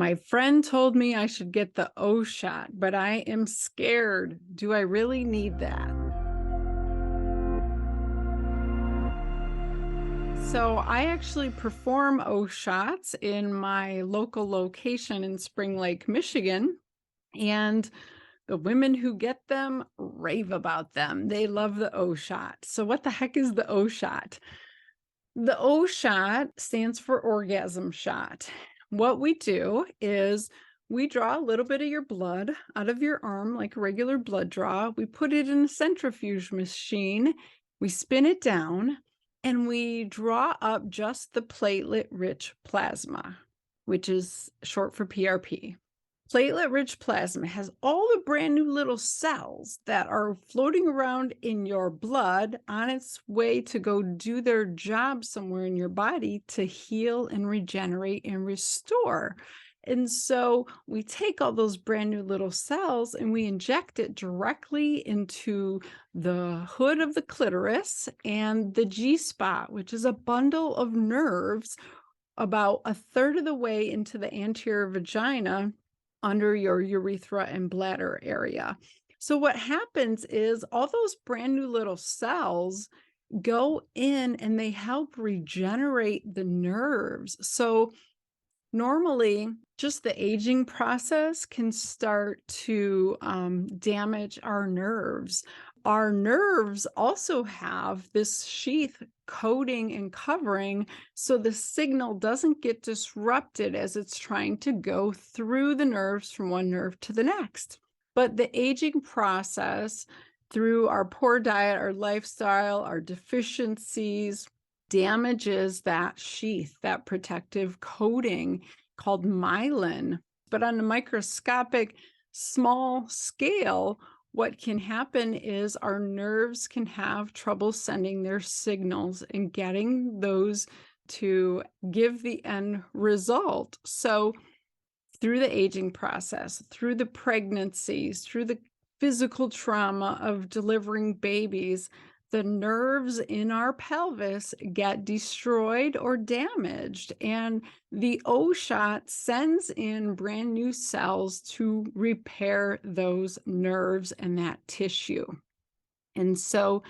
My friend told me I should get the O-shot, but I am scared. Do I really need that? So I actually perform O-shots in my local location in Spring Lake, Michigan, and the women who get them rave about them. They love the O-shot. So what the heck is the O-shot? The O-shot stands for orgasm shot. What we do is we draw a little bit of your blood out of your arm like a regular blood draw. We put it in a centrifuge machine. We spin it down and we draw up just the platelet-rich plasma, which is short for PRP. Platelet-rich plasma has all the brand new little cells that are floating around in your blood on its way to go do their job somewhere in your body to heal and regenerate and restore. And so we take all those brand new little cells and we inject it directly into the hood of the clitoris and the G-spot, which is a bundle of nerves about a third of the way into the anterior vagina under your urethra and bladder area. So what happens is all those brand new little cells go in and they help regenerate the nerves. So normally, just the aging process can start to damage our nerves. Our nerves also have this sheath coating and covering so the signal doesn't get disrupted as it's trying to go through the nerves from one nerve to the next. But the aging process through our poor diet, our lifestyle, our deficiencies, damages that sheath, that protective coating called myelin. But on a microscopic, small scale, what can happen is our nerves can have trouble sending their signals and getting those to give the end result. So through the aging process, through the pregnancies, through the physical trauma of delivering babies, the nerves in our pelvis get destroyed or damaged, and the O-shot sends in brand new cells to repair those nerves and that tissue. And so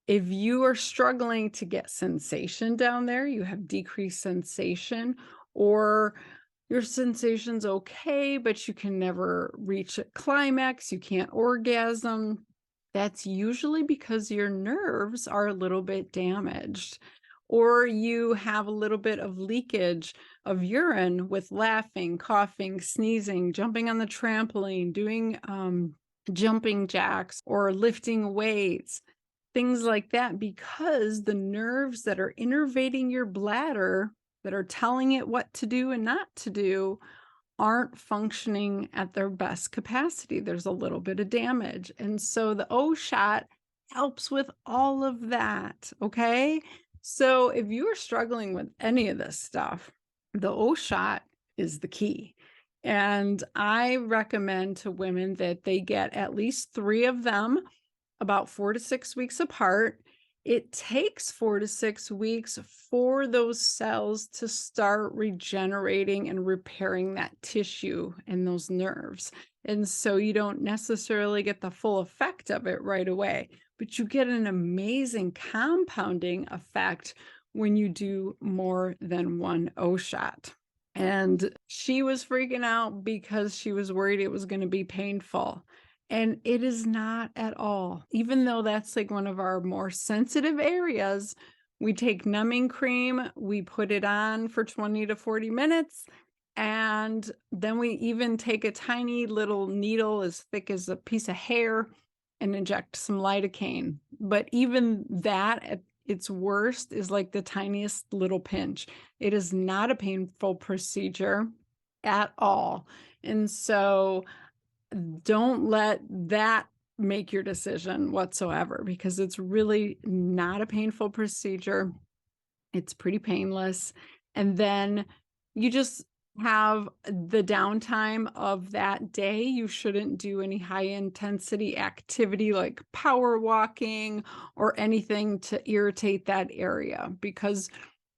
if you are struggling to get sensation down there, you have decreased sensation, or your sensation's okay, but you can never reach a climax, you can't orgasm, that's usually because your nerves are a little bit damaged, or you have a little bit of leakage of urine with laughing, coughing, sneezing, jumping on the trampoline, doing jumping jacks, or lifting weights, things like that, because the nerves that are innervating your bladder, that are telling it what to do and not to do, aren't functioning at their best capacity. There's a little bit of damage. And so the O-shot helps with all of that, okay? So if you are struggling with any of this stuff, the O-shot is the key. And I recommend to women that they get at least 3 of them about 4 to 6 weeks apart. It takes 4 to 6 weeks for those cells to start regenerating and repairing that tissue and those nerves. And so you don't necessarily get the full effect of it right away, but you get an amazing compounding effect when you do more than one O-shot. And she was freaking out because she was worried it was going to be painful. And it is not at all. Even though that's like one of our more sensitive areas, we take numbing cream, we put it on for 20 to 40 minutes, and then we even take a tiny little needle as thick as a piece of hair and inject some lidocaine. But even that at its worst is like the tiniest little pinch. It is not a painful procedure at all. And so don't let that make your decision whatsoever, because it's really not a painful procedure. It's pretty painless. And then you just have the downtime of that day. You shouldn't do any high intensity activity like power walking or anything to irritate that area, because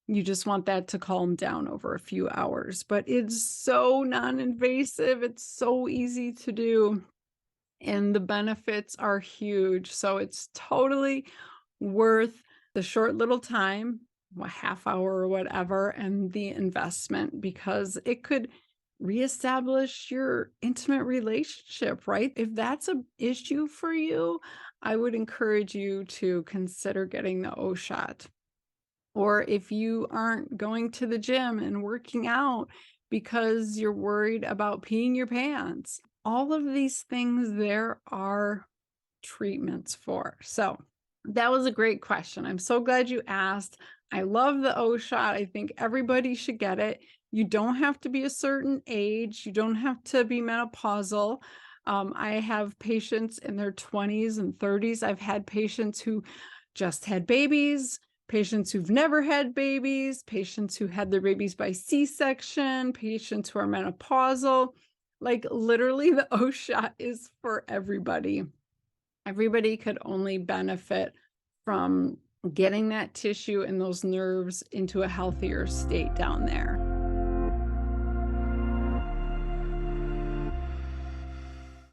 You just want that to calm down over a few hours, but it's so non-invasive. It's so easy to do, and the benefits are huge. So it's totally worth the short little time, a half hour or whatever, and the investment, because it could reestablish your intimate relationship, right? If that's a issue for you, I would encourage you to consider getting the O-shot. Or if you aren't going to the gym and working out because you're worried about peeing your pants, all of these things there are treatments for. So that was a great question. I'm so glad you asked. I love the O-shot. I think everybody should get it. You don't have to be a certain age. You don't have to be menopausal. I have patients in their 20s and 30s. I've had patients who just had babies, patients who've never had babies, patients who had their babies by C-section, patients who are menopausal. Like literally the O-shot is for everybody. Everybody could only benefit from getting that tissue and those nerves into a healthier state down there.